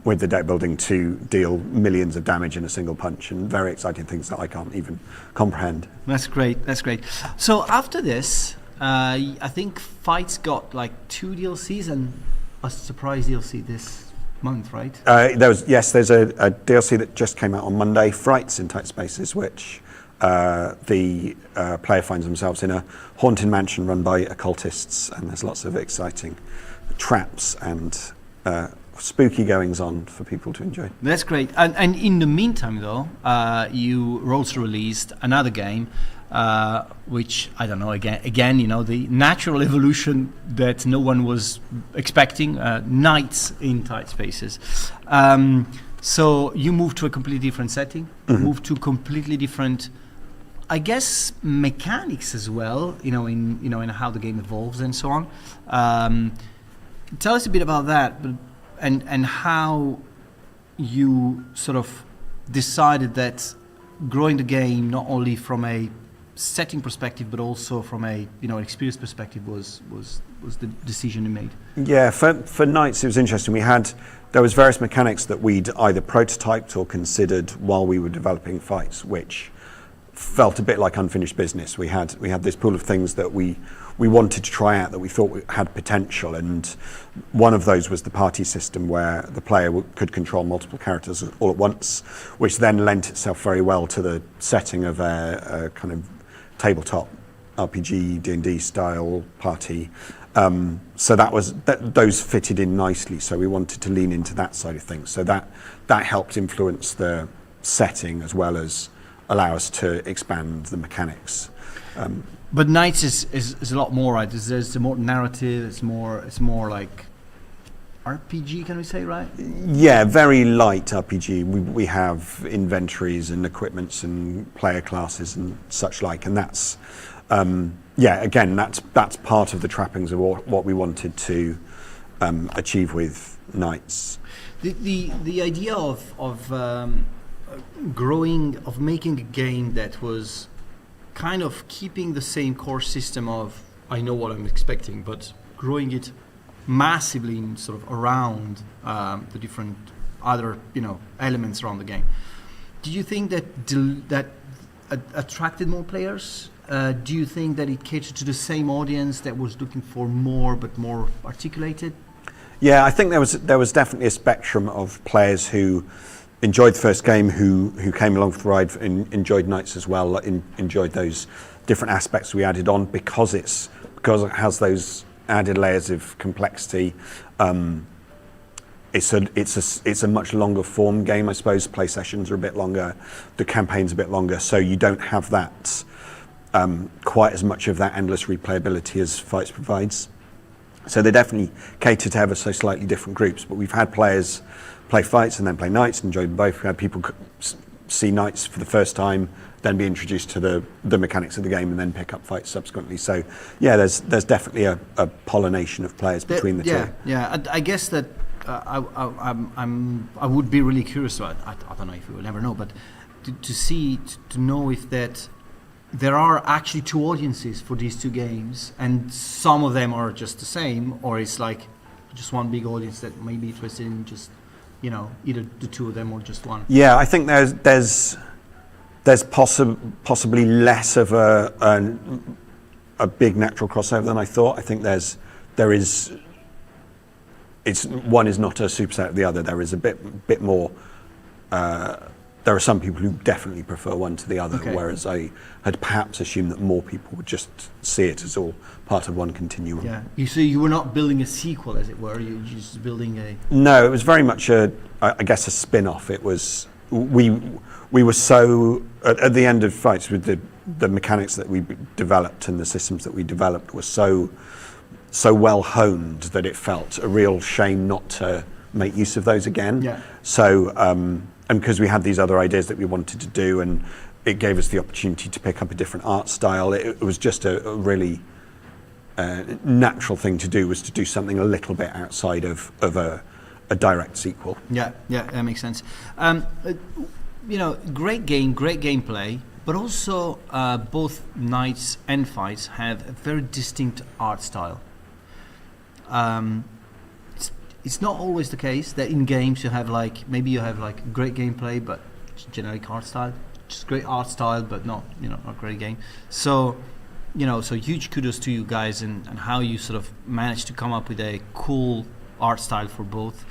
with the deck building to deal millions of damage in a single punch, and very exciting things that I can't even comprehend. That's great. That's great. So after this, I think Fights got like 2 DLCs and a surprise DLC this month, right? There's a DLC that just came out on Monday, Frights in Tight Spaces, which the player finds themselves in a haunted mansion run by occultists, and there's lots of exciting traps and spooky goings on for people to enjoy. That's great. And in the meantime, though, you also released another game, which I don't know. Again, you know, the natural evolution that no one was expecting. Knights in Tight Spaces. So you moved to a completely different setting. Moved to completely different, I guess, mechanics as well. In how the game evolves and so on. Tell us a bit about that, and how you sort of decided that growing the game not only from a setting perspective but also from a experience perspective was the decision you made. Yeah, for Knights it was interesting. There was various mechanics that we'd either prototyped or considered while we were developing Fights, which felt a bit like unfinished business. We had this pool of things that we wanted to try out that we thought had potential, and one of those was the party system where the player could control multiple characters all at once, which then lent itself very well to the setting of a kind of tabletop RPG, D&D style party. So those fitted in nicely, so we wanted to lean into that side of things. So that helped influence the setting as well as allow us to expand the mechanics. But Knights is a lot more, right? There's more narrative. It's more like RPG, can we say, right? Yeah, very light RPG. We have inventories and equipments and player classes and such like, and that's again that's part of the trappings of what we wanted to achieve with Knights. The idea of making a game that was kind of keeping the same core system of I know what I'm expecting, but growing it massively in sort of around the different other elements around the game. Do you think that attracted more players? Do you think that it catered to the same audience that was looking for more but more articulated? Yeah, I think there was definitely a spectrum of players who enjoyed the first game, who came along for the ride and enjoyed Knights as well, enjoyed those different aspects we added on because it has those added layers of complexity. It's a much longer form game, I suppose. Play sessions are a bit longer, the campaign's a bit longer, so you don't have that quite as much of that endless replayability as Fights provides. So they definitely cater to ever so slightly different groups, but we've had players play Fights and then play Knights and enjoy them both. We've had people see Knights for the first time, then be introduced to the mechanics of the game and then pick up Fights subsequently. So yeah, there's definitely a pollination of players between the two. Yeah, I guess that I would be really curious about, I don't know if we will ever know, but to know if that there are actually two audiences for these two games, and some of them are just the same, or it's like just one big audience that may be interested in just either the two of them or just one. Yeah, I think there's possibly less of a big natural crossover than I thought. I think there is. It's one is not a superset of the other. There is a bit more. There are some people who definitely prefer one to the other, whereas I had perhaps assumed that more people would just see it as all part of one continuum. Yeah. You were not building a sequel, as it were. You were just building a. No, it was very much a spin-off. It was we were so at the end of Fights with the mechanics that we developed and the systems that we developed were so well honed that it felt a real shame not to make use of those again. Yeah. So. And because we had these other ideas that we wanted to do, and it gave us the opportunity to pick up a different art style, it was just a really natural thing to do, was to do something a little bit outside of a direct sequel. Yeah, that makes sense. Great game, great gameplay, but also both Knights and Fights have a very distinct art style. it's not always the case that in games you have maybe you have great gameplay but generic art style, just great art style but not not great game. So so huge kudos to you guys and how you sort of managed to come up with a cool art style for both.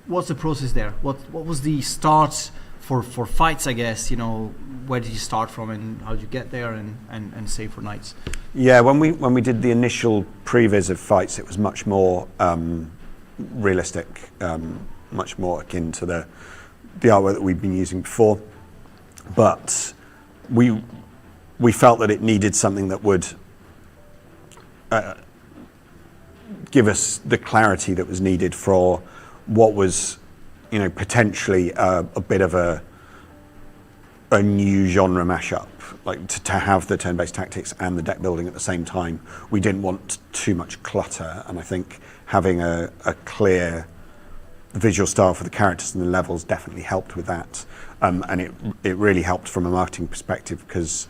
What's the process there? What was the start for fights, I guess? Where did you start from and how did you get there and save for nights? Yeah, when we did the initial previs of fights, it was much more realistic, much more akin to the artwork that we've been using before. But we felt that it needed something that would give us the clarity that was needed for what was, potentially a bit of a new genre mashup, like to have the turn-based tactics and the deck building at the same time. We didn't want too much clutter, and I think having a clear visual style for the characters and the levels definitely helped with that. And it really helped from a marketing perspective because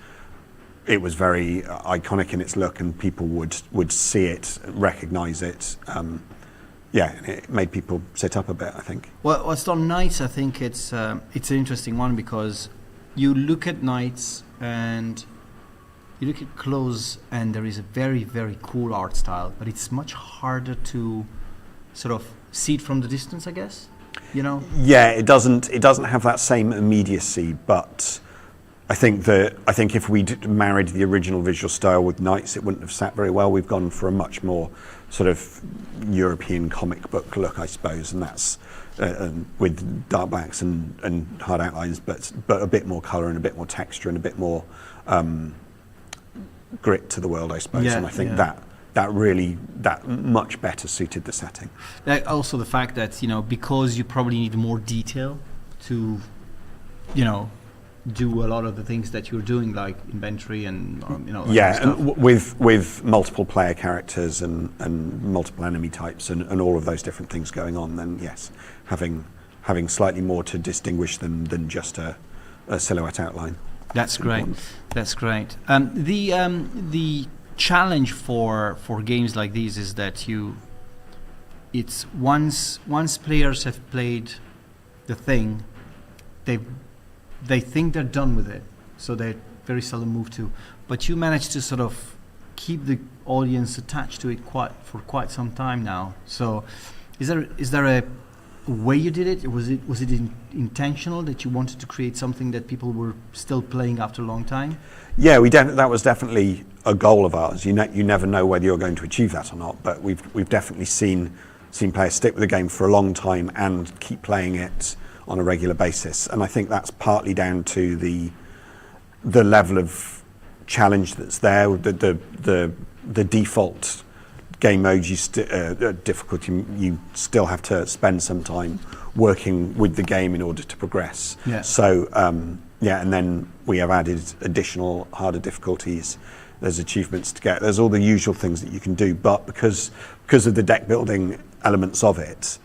it was very iconic in its look and people would see it, recognize it. And it made people sit up a bit, I think. Well, what's on Knights, I think it's an interesting one because you look at Knights and you look at clothes and there is a very, very cool art style, but it's much harder to sort of see it from the distance, I guess, Yeah, it doesn't have that same immediacy, but I think if we'd married the original visual style with Knights, it wouldn't have sat very well. We've gone for a much more sort of European comic book look, I suppose, and that's with dark blacks and hard outlines, but a bit more colour and a bit more texture and a bit more grit to the world, I suppose. And I think that really much better suited the setting. Also the fact that because you probably need more detail to do a lot of the things that you're doing, like inventory and and with multiple player characters and multiple enemy types and all of those different things going on, then yes, having slightly more to distinguish them than just a silhouette outline. That's great. That's great. The challenge for games like these is that it's once players have played the thing, they think they're done with it, so they very seldom move to. But you managed to sort of keep the audience attached to it for quite some time now. So, is there a way you did it? Was it intentional that you wanted to create something that people were still playing after a long time? Yeah, that was definitely a goal of ours. You never know whether you're going to achieve that or not, but we've definitely seen players stick with the game for a long time and keep playing it on a regular basis, and I think that's partly down to the level of challenge that's there. The default game mode difficulty, you still have to spend some time working with the game in order to progress. Yeah. So and then we have added additional harder difficulties. There's achievements to get. There's all the usual things that you can do, but because of the deck building elements of it.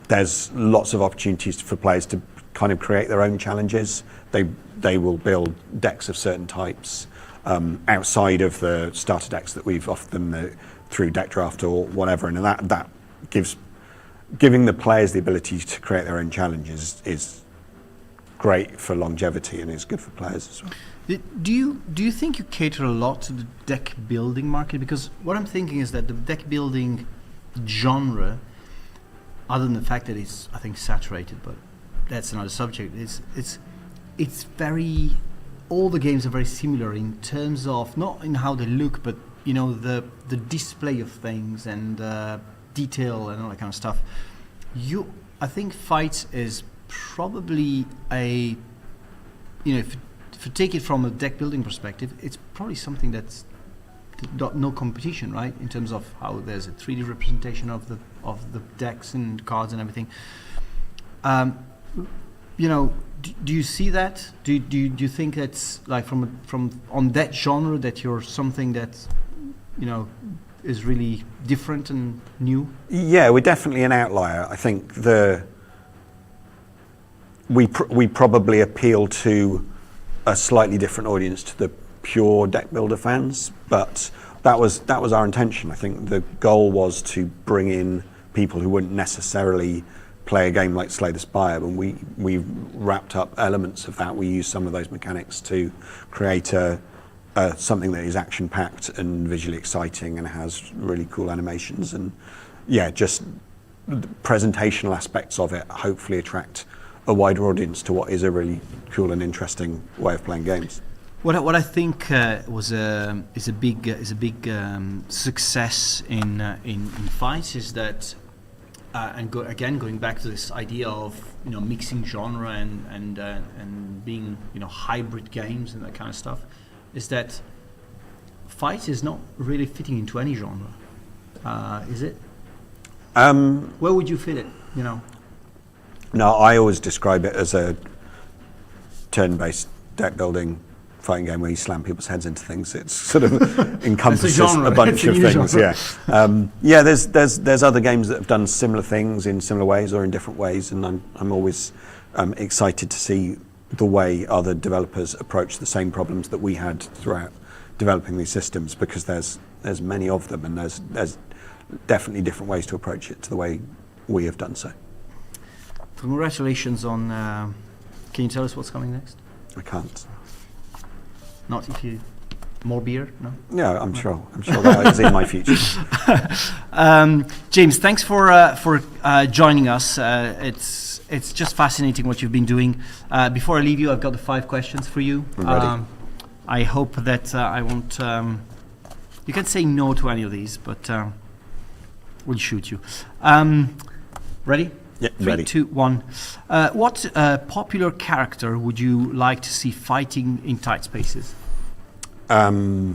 There's lots of opportunities for players to kind of create their own challenges. They will build decks of certain types outside of the starter decks that we've offered them through Deck Draft or whatever, and that giving the players the ability to create their own challenges is great for longevity and is good for players as well. Do you think you cater a lot to the deck building market? Because what I'm thinking is that the deck building genre, other than the fact that it's, I think, saturated, but that's another subject. It's very, all the games are very similar in terms of not in how they look, but the display of things and detail and all that kind of stuff. I think Fights is probably if you take it from a deck building perspective, it's probably something that's no competition, right? In terms of how there's a 3D representation of the decks and cards and everything. Do you see that? Do you think that's like from on that genre that you're something that is really different and new? Yeah, we're definitely an outlier. I think we probably appeal to a slightly different audience to the pure deck builder fans, but that was our intention. I think the goal was to bring in people who wouldn't necessarily play a game like Slay the Spire, and we wrapped up elements of that. We used some of those mechanics to create something that is action-packed and visually exciting and has really cool animations, and yeah, just the presentational aspects of it hopefully attract a wider audience to what is a really cool and interesting way of playing games. What I think is a big success in fights is that, going back to this idea of mixing genre and being hybrid games and that kind of stuff, is that fight is not really fitting into any genre, is it? Where would you fit it? No, I always describe it as a turn-based deck building fighting game where you slam people's heads into things. It's sort of encompasses a bunch of things. Yeah, there's other games that have done similar things in similar ways or in different ways, and I'm always excited to see the way other developers approach the same problems that we had throughout developing these systems, because there's many of them, and there's definitely different ways to approach it to the way we have done so. Congratulations on. Can you tell us what's coming next? I can't. Not if you more beer, no. Yeah, I'm sure that is in my future. James, thanks for joining us. It's just fascinating what you've been doing. Before I leave you, I've got the 5 questions for you. I'm ready. I hope that I won't. You can say no to any of these, but we'll shoot you. Ready? Yeah, 3, ready. 2, 1. What popular character would you like to see fighting in tight spaces? Guff.